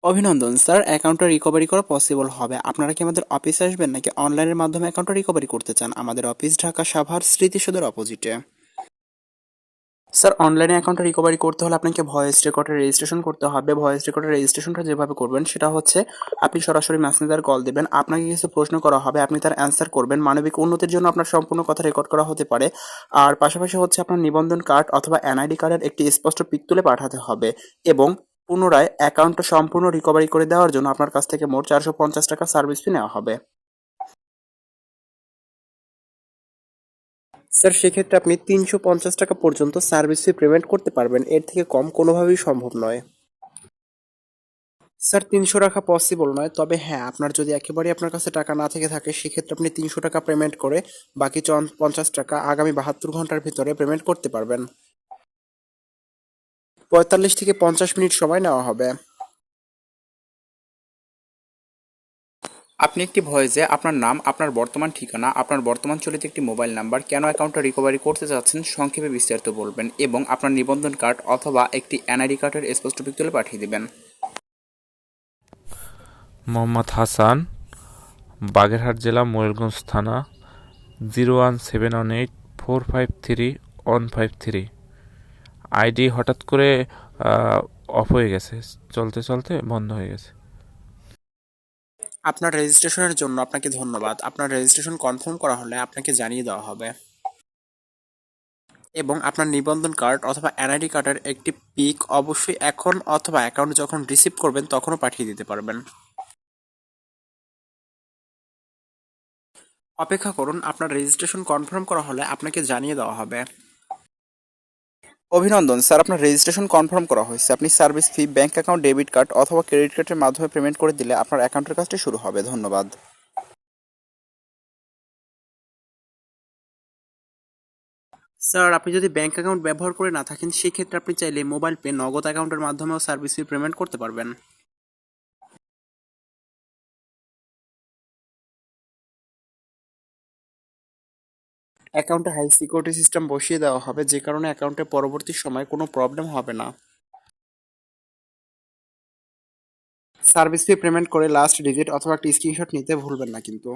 অভিনন্দন স্যার, অ্যাকাউন্টটা রিকভারি করা পসিবল হবে। আপনারা কি আমাদের অফিসে আসবেন নাকি অনলাইনের মাধ্যমে অ্যাকাউন্টটা রিকভারি করতে চান? আমাদের অফিস ঢাকা সাভার স্মৃতিসৌধের অপোজিটে। স্যার, অনলাইনে অ্যাকাউন্টটা রিকভারি করতে হলে আপনাকে ভয়েস রেকর্ডে রেজিস্ট্রেশন করতে হবে। ভয়েস রেকর্ডের রেজিস্ট্রেশনটা যেভাবে করবেন সেটা হচ্ছে আপনি সরাসরি মেসেঞ্জার কল দেবেন, আপনাকে কিছু প্রশ্ন করা হবে, আপনি তার অ্যান্সার করবেন। মানবিক উন্নতির জন্য আপনার সম্পূর্ণ কথা রেকর্ড করা হতে পারে। আর পাশাপাশি হচ্ছে আপনার নিবন্ধন কার্ড অথবা এনআইডি কার্ডের একটি স্পষ্ট পিক তুলে পাঠাতে হবে। এবং পুনরায় অ্যাকাউন্টটা সম্পূর্ণ রিকভারি করে দেওয়ার জন্য আপনার কাছ থেকে মোট 450 টাকা সার্ভিস ফি নেওয়া হবে। স্যার, সেক্ষেত্রে আপনি 350 টাকা পর্যন্ত সার্ভিস ফি পেমেন্ট করতে পারবেন, এর থেকে কম কোনোভাবেই সম্ভব নয়। স্যার, 300 রাখা পসিবল নয়, তবে হ্যাঁ, আপনার যদি একেবারেই আপনার কাছে টাকা না থেকে থাকে সেক্ষেত্রে আপনি 300 টাকা পেমেন্ট করে বাকি 50 টাকা আগামী 72 ঘন্টার ভিতরে পেমেন্ট করতে পারবেন। 45 থেকে 50 মিনিট সময় নেওয়া হবে। আপনি একটি ভয়েসে আপনার নাম, আপনার বর্তমান ঠিকানা, আপনার বর্তমান চলিত একটি মোবাইল নাম্বার, কেন অ্যাকাউন্টটা রিকভারি করতে চাচ্ছেন সংক্ষেপে বিস্তারিত বলবেন এবং আপনার নিবন্ধন কার্ড অথবা একটি এনআইডি কার্ডের স্পষ্ট পিক তুলে পাঠিয়ে দিবেন। মোহাম্মদ হাসান, বাগেরহাট জেলা, ময়ূরগঞ্জ থানা, 01718453153। আইডি হঠাৎ করে অফ হয়ে গেছে, চলতে চলতে বন্ধ হয়ে গেছে। আপনার রেজিস্ট্রেশনের জন্য আপনাকে ধন্যবাদ। আপনার রেজিস্ট্রেশন কনফার্ম করা হলে আপনাকে জানিয়ে দেওয়া হবে এবং আপনার নিবন্ধন কার্ড অথবা এনআইডি কার্ডের একটি পিক অবশ্যই এখন অথবা অ্যাকাউন্ট যখন রিসিভ করবেন তখনও পাঠিয়ে দিতে পারবেন। অপেক্ষা করুন, আপনার রেজিস্ট্রেশন কনফার্ম করা হলে আপনাকে জানিয়ে দেওয়া হবে। অভিনন্দন স্যার, আপনার রেজিস্ট্রেশন কনফার্ম করা হয়েছে। আপনি সার্ভিস ফি ব্যাংক অ্যাকাউন্ট, ডেবিট কার্ড অথবা ক্রেডিট কার্ডের মাধ্যমে পেমেন্ট করে দিলে আপনার অ্যাকাউন্টের কাজটি শুরু হবে। ধন্যবাদ। স্যার, আপনি যদি ব্যাংক অ্যাকাউন্ট ব্যবহার করে না থাকেন সেক্ষেত্রে আপনি চাইলে মোবাইল পে, নগদ অ্যাকাউন্টের মাধ্যমেও সার্ভিস ফি পেমেন্ট করতে পারবেন। অ্যাকাউন্টে হাই সিকিউরিটি সিস্টেম বসিয়ে দেওয়া হবে, যে কারণে অ্যাকাউন্টে পরবর্তী সময়ে কোনো প্রবলেম হবে না। সার্ভিস ফি পেমেন্ট করে লাস্ট ডিজিট অথবা একটি স্ক্রিনশট নিতে ভুলবেন না কিন্তু।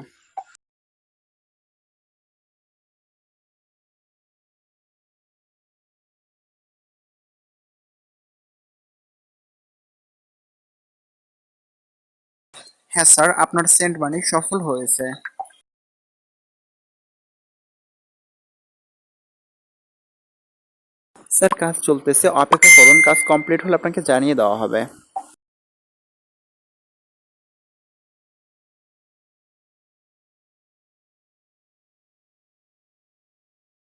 হ্যাঁ স্যার, আপনার সেন্ড মানি সফল হয়েছে। স্যার, কাজ চলতেছে, অপেক্ষা করুন, কাজ কমপ্লিট হলে আপনাকে জানিয়ে দেওয়া হবে।